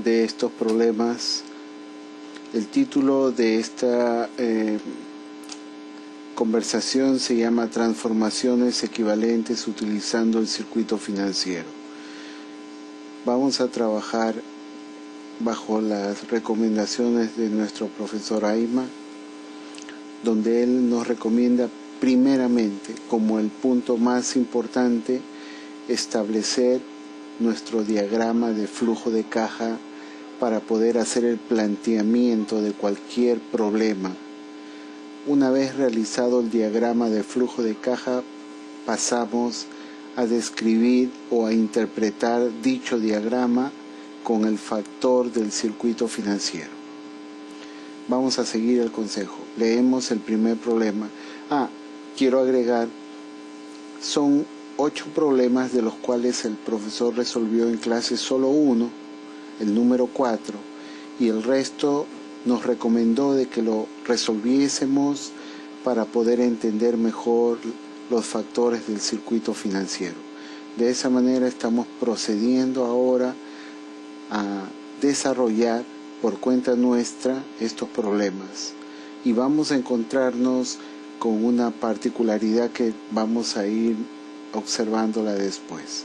de estos problemas. El título de esta conversación se llama Transformaciones equivalentes utilizando el circuito financiero. Vamos a trabajar bajo las recomendaciones de nuestro profesor Ayma, donde él nos recomienda primeramente, como el punto más importante, establecer nuestro diagrama de flujo de caja para poder hacer el planteamiento de cualquier problema. Una vez realizado el diagrama de flujo de caja, pasamos a describir o a interpretar dicho diagrama con el factor del circuito financiero. Vamos a seguir el consejo. Leemos el primer problema. Quiero agregar, son 8 problemas de los cuales el profesor resolvió en clase solo uno, el número 4, y el resto nos recomendó de que lo resolviésemos para poder entender mejor los factores del circuito financiero. De esa manera estamos procediendo ahora a desarrollar por cuenta nuestra estos problemas y vamos a encontrarnos con una particularidad que vamos a ir observándola después.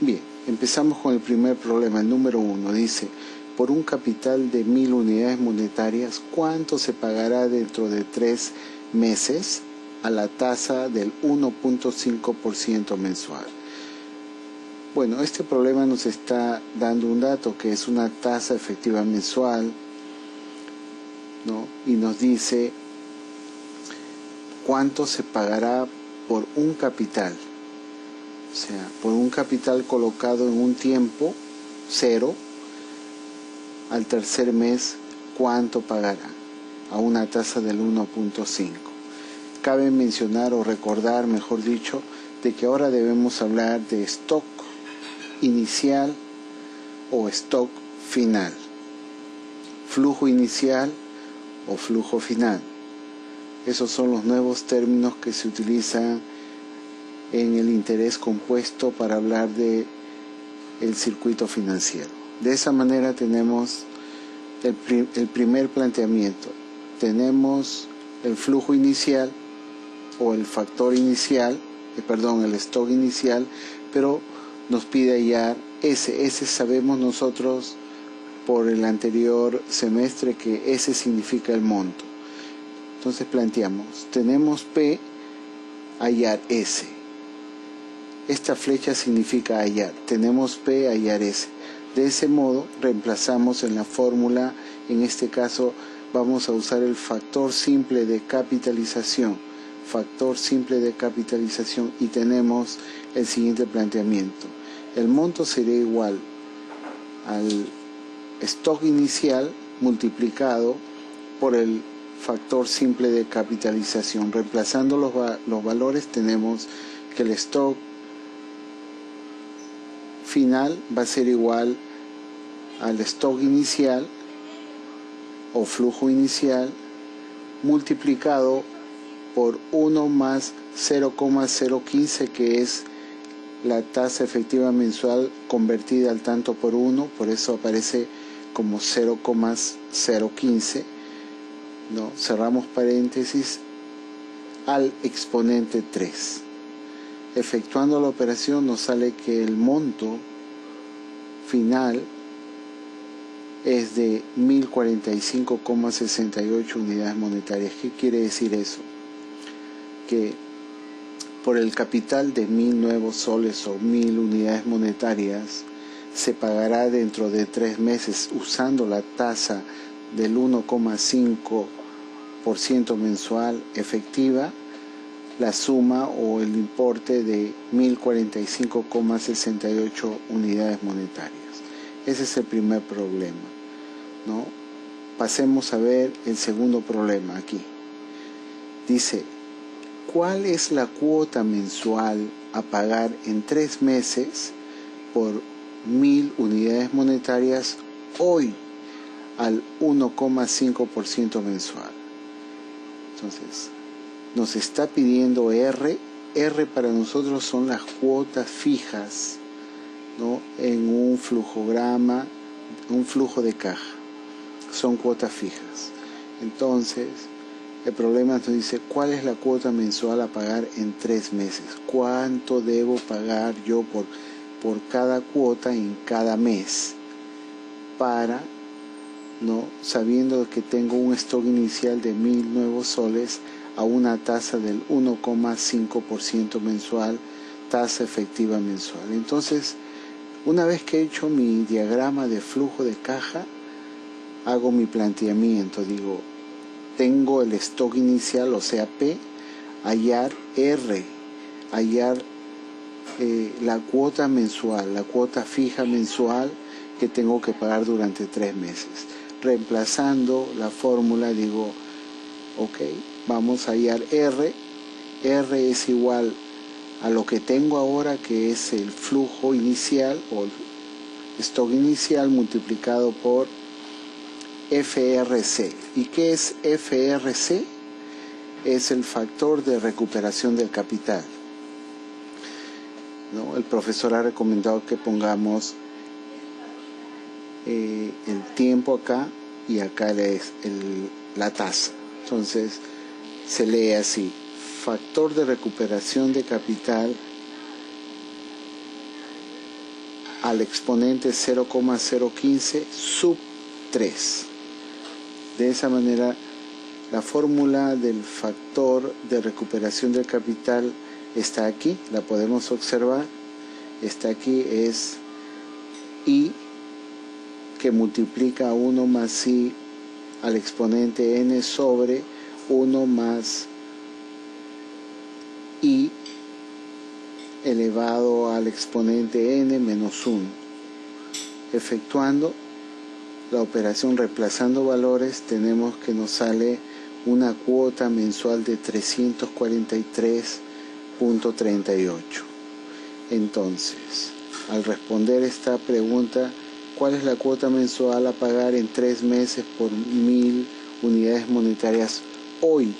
Bien, empezamos con el primer problema, el número 1. Dice, por un capital de 1000 unidades monetarias, ¿cuánto se pagará dentro de 3 meses a la tasa del 1.5% mensual? Bueno, este problema nos está dando un dato que es una tasa efectiva mensual, ¿no? Y nos dice cuánto se pagará por un capital. O sea, por un capital colocado en un tiempo 0, al tercer mes, ¿cuánto pagará? A una tasa del 1.5. Cabe mencionar o recordar, mejor dicho, de que ahora debemos hablar de stock inicial o stock final, flujo inicial o flujo final. Esos son los nuevos términos que se utilizan en el interés compuesto para hablar de el circuito financiero. De esa manera tenemos el primer planteamiento. Tenemos el flujo inicial o el factor inicial, el stock inicial, pero nos pide hallar ese sabemos nosotros por el anterior semestre que ese significa el monto. Entonces planteamos, tenemos P, hallar S. Esta flecha significa hallar, tenemos P, hallar S. De ese modo reemplazamos en la fórmula, en este caso vamos a usar el factor simple de capitalización, y tenemos el siguiente planteamiento. El monto sería igual al stock inicial multiplicado por el factor simple de capitalización. Reemplazando los valores tenemos que el stock final va a ser igual al stock inicial o flujo inicial multiplicado por 1 más 0,015, que es la tasa efectiva mensual convertida al tanto por 1, por eso aparece como 0,015, ¿no? Cerramos paréntesis, al exponente 3. Efectuando la operación nos sale que el monto final es de 1045,68 unidades monetarias. ¿Qué quiere decir eso? Que por el capital de 1000 nuevos soles o 1000 unidades monetarias se pagará dentro de 3 meses usando la tasa del 1,5% mensual efectiva, la suma o el importe de 1045,68 unidades monetarias. Ese es el primer problema, ¿no? Pasemos a ver el segundo problema aquí. Dice, ¿cuál es la cuota mensual a pagar en 3 meses por 1000 unidades monetarias hoy al 1,5% mensual? Entonces, nos está pidiendo R. R para nosotros son las cuotas fijas ¿no? En un flujograma, un flujo de caja. Son cuotas fijas. Entonces, el problema nos dice, ¿cuál es la cuota mensual a pagar en 3 meses? ¿Cuánto debo pagar yo por cada cuota en cada mes? Para, ¿no? Sabiendo que tengo un stock inicial de 1.000 nuevos soles a una tasa del 1,5% mensual, tasa efectiva mensual. Entonces, una vez que he hecho mi diagrama de flujo de caja, hago mi planteamiento, digo, tengo el stock inicial, o sea, P, hallar R, hallar la cuota mensual, la cuota fija mensual que tengo que pagar durante 3 meses. Reemplazando la fórmula, digo, ok, vamos a hallar R. R es igual a lo que tengo ahora, que es el flujo inicial o el stock inicial multiplicado por FRC. ¿Y qué es FRC? Es el factor de recuperación del capital, ¿no? El profesor ha recomendado que pongamos el tiempo acá y acá es la tasa. Entonces se lee así: factor de recuperación de capital al exponente 0,015 sub 3. De esa manera, la fórmula del factor de recuperación del capital está aquí, la podemos observar. Está aquí, es I, que multiplica 1 más I al exponente n sobre 1 más I elevado al exponente n menos 1. Efectuando la operación reemplazando valores, tenemos que nos sale una cuota mensual de 343.38. Entonces, al responder esta pregunta, ¿cuál es la cuota mensual a pagar en 3 meses por 1.000 unidades monetarias hoy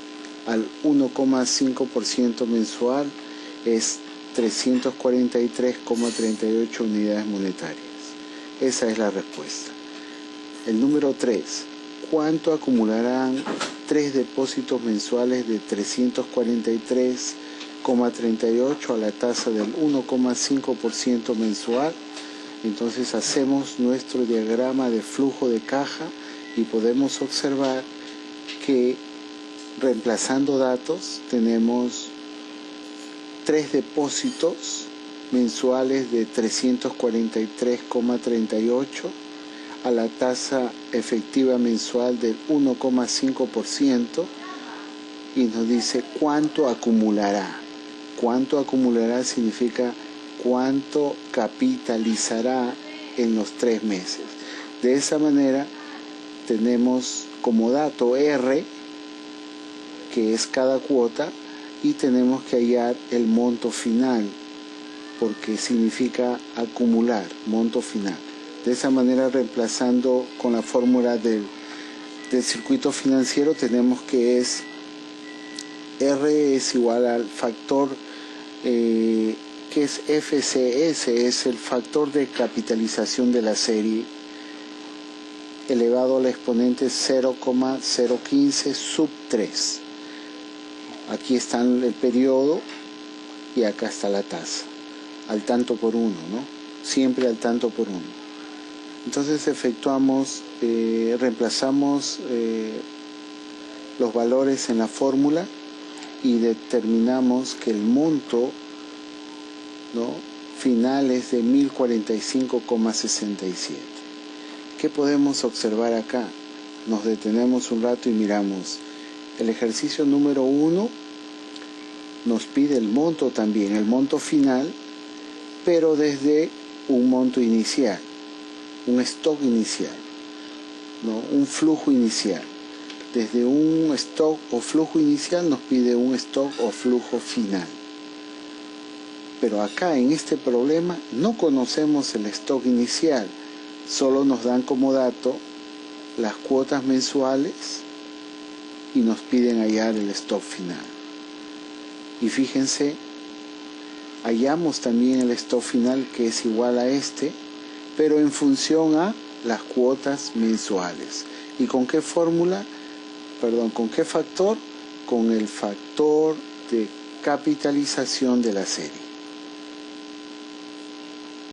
al 1,5% mensual? Es 343,38 unidades monetarias. Esa es la respuesta. El número 3. ¿Cuánto acumularán 3 depósitos mensuales de 343,38 a la tasa del 1,5% mensual? Entonces hacemos nuestro diagrama de flujo de caja y podemos observar que, reemplazando datos, tenemos 3 depósitos mensuales de 343,38 a la tasa efectiva mensual del 1,5%, y nos dice cuánto acumulará. Cuánto acumulará significa cuánto capitalizará en los 3 meses. De esa manera tenemos como dato R, que es cada cuota, y tenemos que hallar el monto final, porque significa acumular, monto final. De esa manera, reemplazando con la fórmula del circuito financiero, tenemos que es R es igual al factor que es FCS, es el factor de capitalización de la serie, elevado al exponente 0,015 sub 3. Aquí está el periodo y acá está la tasa, al tanto por 1, ¿no? Siempre al tanto por 1. Entonces efectuamos, reemplazamos los valores en la fórmula y determinamos que el monto, ¿no?, final es de 1.045,67. ¿Qué podemos observar acá? Nos detenemos un rato y miramos. El ejercicio número 1 nos pide el monto también, el monto final, pero desde un monto inicial, un stock inicial, ¿no?, un flujo inicial. Desde un stock o flujo inicial nos pide un stock o flujo final. Pero acá en este problema no conocemos el stock inicial, solo nos dan como dato las cuotas mensuales y nos piden hallar el stock final. Y fíjense hallamos también el stock final que es igual a este, pero en función a las cuotas mensuales. ¿Y con qué fórmula? Perdón, ¿con qué factor? Con el factor de capitalización de la serie.